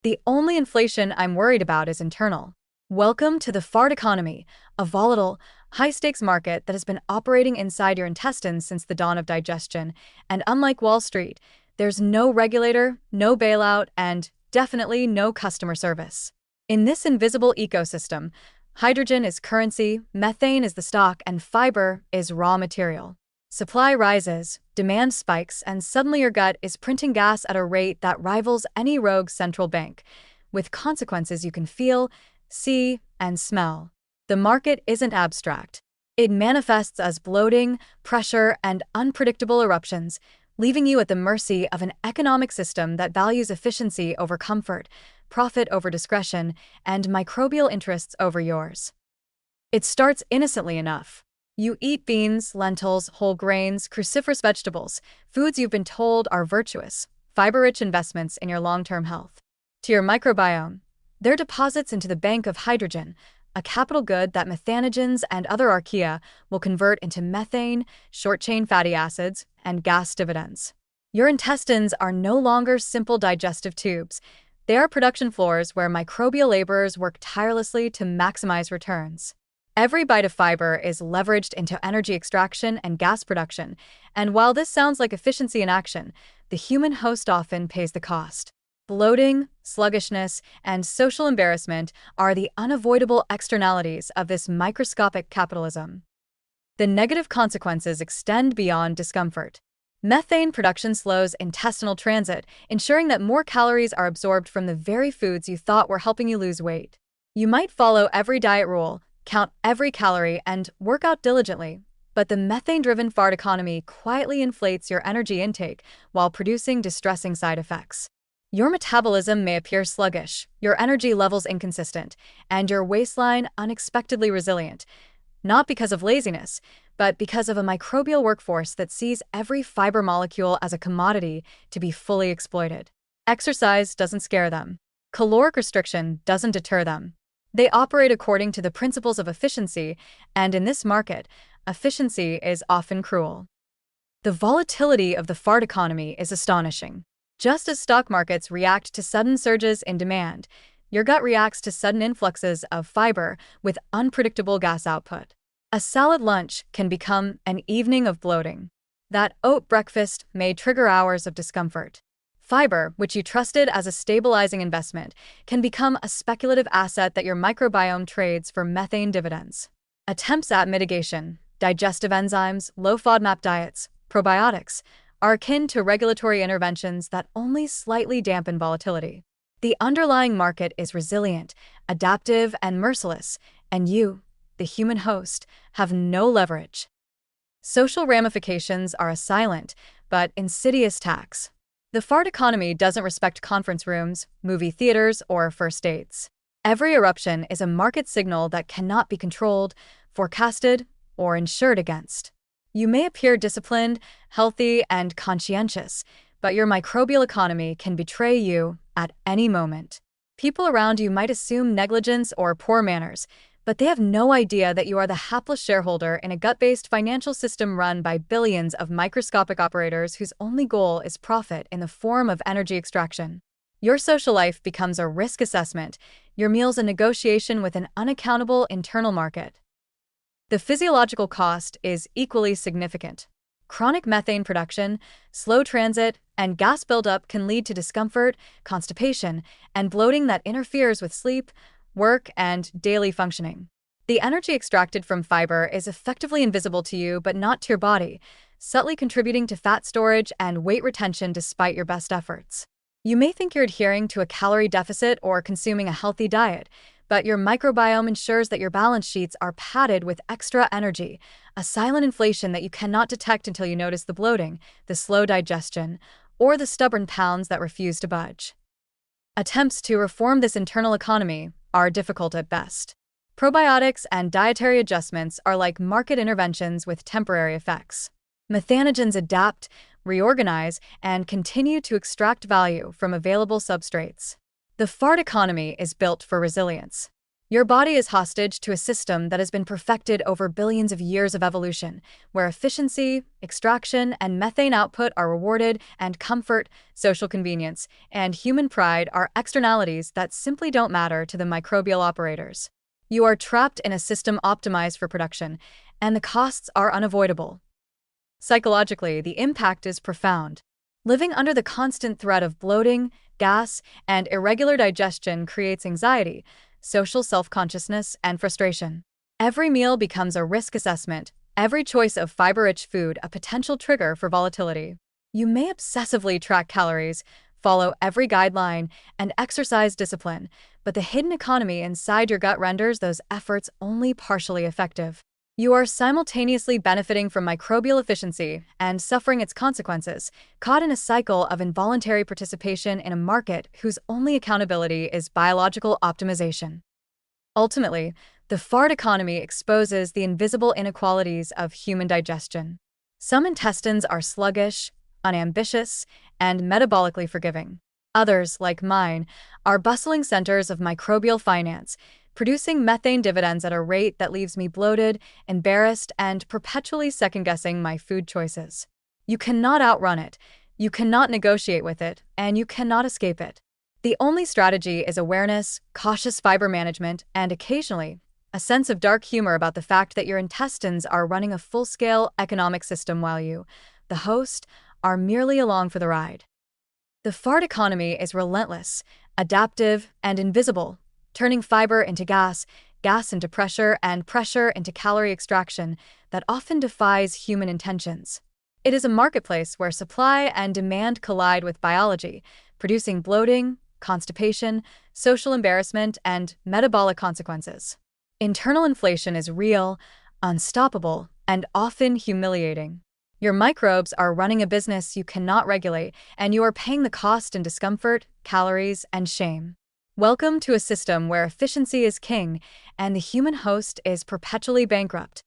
The only inflation I'm worried about is internal. Welcome to the fart economy, a volatile, high-stakes market that has been operating inside your intestines since the dawn of digestion, and unlike Wall Street, there's no regulator, no bailout, and definitely no customer service. In this invisible ecosystem, hydrogen is currency, methane is the stock, and fiber is raw material. Supply rises, demand spikes, and suddenly your gut is printing gas at a rate that rivals any rogue central bank, with consequences you can feel, see, and smell. The market isn't abstract. It manifests as bloating, pressure, and unpredictable eruptions, leaving you at the mercy of an economic system that values efficiency over comfort, profit over discretion, and microbial interests over yours. It starts innocently enough. You eat beans, lentils, whole grains, cruciferous vegetables, foods you've been told are virtuous, fiber-rich investments in your long-term health. To your microbiome, they're deposits into the bank of hydrogen, a capital good that methanogens and other archaea will convert into methane, short-chain fatty acids, and gas dividends. Your intestines are no longer simple digestive tubes. They are production floors where microbial laborers work tirelessly to maximize returns. Every bite of fiber is leveraged into energy extraction and gas production, and while this sounds like efficiency in action, the human host often pays the cost. Bloating, sluggishness, and social embarrassment are the unavoidable externalities of this microscopic capitalism. The negative consequences extend beyond discomfort. Methane production slows intestinal transit, ensuring that more calories are absorbed from the very foods you thought were helping you lose weight. You might follow every diet rule, count every calorie, and work out diligently, but the methane-driven fart economy quietly inflates your energy intake while producing distressing side effects. Your metabolism may appear sluggish, your energy levels inconsistent, and your waistline unexpectedly resilient, not because of laziness, but because of a microbial workforce that sees every fiber molecule as a commodity to be fully exploited. Exercise doesn't scare them. Caloric restriction doesn't deter them. They operate according to the principles of efficiency, and in this market, efficiency is often cruel. The volatility of the fart economy is astonishing. Just as stock markets react to sudden surges in demand, your gut reacts to sudden influxes of fiber with unpredictable gas output. A salad lunch can become an evening of bloating. That oat breakfast may trigger hours of discomfort. Fiber, which you trusted as a stabilizing investment, can become a speculative asset that your microbiome trades for methane dividends. Attempts at mitigation, digestive enzymes, low FODMAP diets, probiotics, are akin to regulatory interventions that only slightly dampen volatility. The underlying market is resilient, adaptive, and merciless, and you, the human host, have no leverage. Social ramifications are a silent but insidious tax. The fart economy doesn't respect conference rooms, movie theaters, or first dates. Every eruption is a market signal that cannot be controlled, forecasted, or insured against. You may appear disciplined, healthy, and conscientious, but your microbial economy can betray you at any moment. People around you might assume negligence or poor manners, but they have no idea that you are the hapless shareholder in a gut-based financial system run by billions of microscopic operators whose only goal is profit in the form of energy extraction. Your social life becomes a risk assessment, your meals a negotiation with an unaccountable internal market. The physiological cost is equally significant. Chronic methane production, slow transit, and gas buildup can lead to discomfort, constipation, and bloating that interferes with sleep, work, and daily functioning. The energy extracted from fiber is effectively invisible to you but not to your body, subtly contributing to fat storage and weight retention despite your best efforts. You may think you're adhering to a calorie deficit or consuming a healthy diet, but your microbiome ensures that your balance sheets are padded with extra energy, a silent inflation that you cannot detect until you notice the bloating, the slow digestion, or the stubborn pounds that refuse to budge. Attempts to reform this internal economy are difficult at best. Probiotics and dietary adjustments are like market interventions with temporary effects. Methanogens adapt, reorganize, and continue to extract value from available substrates. The fart economy is built for resilience. Your body is hostage to a system that has been perfected over billions of years of evolution, where efficiency, extraction, and methane output are rewarded, and comfort, social convenience, and human pride are externalities that simply don't matter to the microbial operators. You are trapped in a system optimized for production, and the costs are unavoidable. Psychologically, the impact is profound. Living under the constant threat of bloating, gas, and irregular digestion creates anxiety, social self-consciousness, and frustration. Every meal becomes a risk assessment, every choice of fiber-rich food a potential trigger for volatility. You may obsessively track calories, follow every guideline, and exercise discipline, but the hidden economy inside your gut renders those efforts only partially effective. You are simultaneously benefiting from microbial efficiency and suffering its consequences, caught in a cycle of involuntary participation in a market whose only accountability is biological optimization. Ultimately, the fart economy exposes the invisible inequalities of human digestion. Some intestines are sluggish, unambitious, and metabolically forgiving. Others, like mine, are bustling centers of microbial finance, producing methane dividends at a rate that leaves me bloated, embarrassed, and perpetually second-guessing my food choices. You cannot outrun it, you cannot negotiate with it, and you cannot escape it. The only strategy is awareness, cautious fiber management, and occasionally, a sense of dark humor about the fact that your intestines are running a full-scale economic system while you, the host, are merely along for the ride. The fart economy is relentless, adaptive, and invisible, turning fiber into gas, gas into pressure, and pressure into calorie extraction that often defies human intentions. It is a marketplace where supply and demand collide with biology, producing bloating, constipation, social embarrassment, and metabolic consequences. Internal inflation is real, unstoppable, and often humiliating. Your microbes are running a business you cannot regulate, and you are paying the cost in discomfort, calories, and shame. Welcome to a system where efficiency is king and the human host is perpetually bankrupt.